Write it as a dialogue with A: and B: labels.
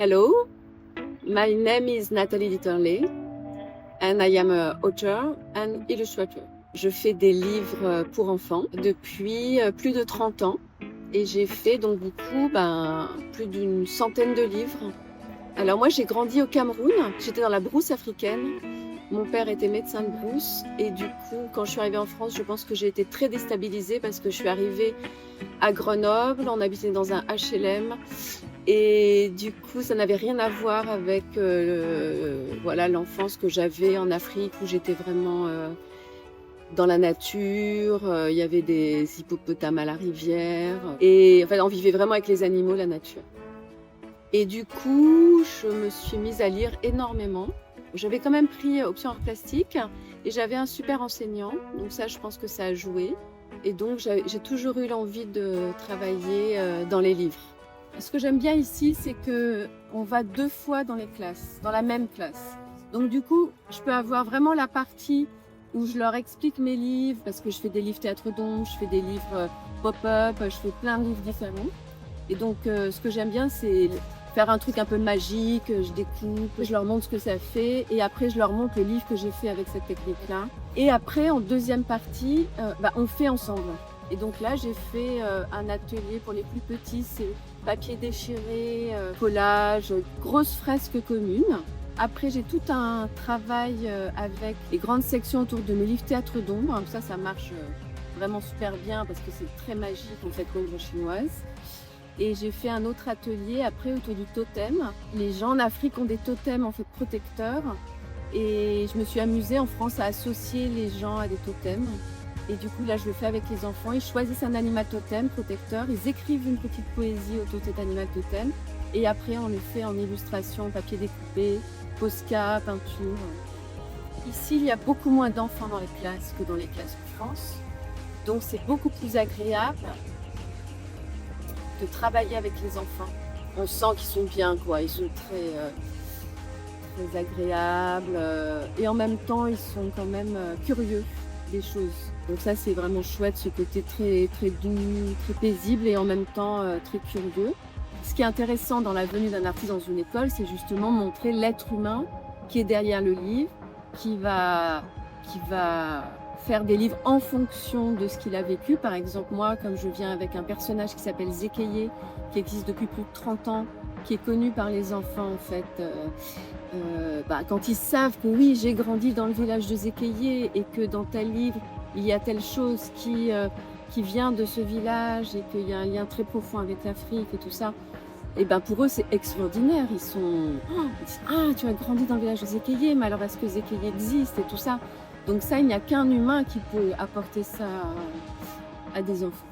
A: Hello, my name is Nathalie Ditterley and I am an author and illustrator. Je fais des livres pour enfants depuis plus de 30 ans et j'ai fait donc du coup plus d'une centaine de livres. Alors moi j'ai grandi au Cameroun, j'étais dans la brousse africaine. Mon père était médecin de brousse et du coup quand je suis arrivée en France je pense que j'ai été très déstabilisée parce que je suis arrivée à Grenoble, on habitait dans un HLM et du coup ça n'avait rien à voir avec voilà, l'enfance que j'avais en Afrique où j'étais vraiment dans la nature, il y avait des hippopotames à la rivière et enfin on vivait vraiment avec les animaux, la nature. Et du coup je me suis mise à lire énormément. J'avais quand même pris option art plastique et j'avais un super enseignant, donc ça je pense que ça a joué. Et donc j'ai toujours eu l'envie de travailler dans les livres. Ce que j'aime bien ici, c'est qu'on va 2 fois dans les classes, dans la même classe. Donc du coup, je peux avoir vraiment la partie où je leur explique mes livres, parce que je fais des livres théâtre d'ombre, je fais des livres pop-up, je fais plein de livres différents. Et donc ce que j'aime bien, c'est faire un truc un peu magique, je découpe, je leur montre ce que ça fait et après je leur montre le livre que j'ai fait avec cette technique-là. Et après, en deuxième partie, on fait ensemble. Et donc là, j'ai fait un atelier pour les plus petits, c'est papier déchiré, collage, grosse fresque commune. Après, j'ai tout un travail avec les grandes sections autour de mes livres théâtre d'ombre. Ça marche vraiment super bien parce que c'est très magique en fait, l'ombre chinoise. Et j'ai fait un autre atelier après autour du totem. Les gens en Afrique ont des totems en fait protecteurs. Et je me suis amusée en France à associer les gens à des totems. Et du coup là je le fais avec les enfants. Ils choisissent un animal totem protecteur. Ils écrivent une petite poésie autour de cet animal totem. Et après on le fait en illustration, papier découpé, Posca, peinture. Ici il y a beaucoup moins d'enfants dans les classes que dans les classes en France. Donc c'est beaucoup plus agréable de travailler avec les enfants. On sent qu'ils sont bien, quoi. Ils sont très agréables et en même temps ils sont quand même curieux des choses. Donc ça c'est vraiment chouette, ce côté très doux, très paisible et en même temps très curieux. Ce qui est intéressant dans la venue d'un artiste dans une école, c'est justement montrer l'être humain qui est derrière le livre, qui va faire des livres en fonction de ce qu'il a vécu. Par exemple, moi, comme je viens avec un personnage qui s'appelle Zekeye, qui existe depuis plus de 30 ans, qui est connu par les enfants, en fait, quand ils savent que oui, j'ai grandi dans le village de Zekeye et que dans tel livre, il y a telle chose qui vient de ce village et qu'il y a un lien très profond avec l'Afrique et tout ça, et pour eux, c'est extraordinaire. Ils disent « Ah, tu as grandi dans le village de Zekeye, mais alors est-ce que Zekeye existe ?» et tout ça. Donc ça, il n'y a qu'un humain qui peut apporter ça à des enfants.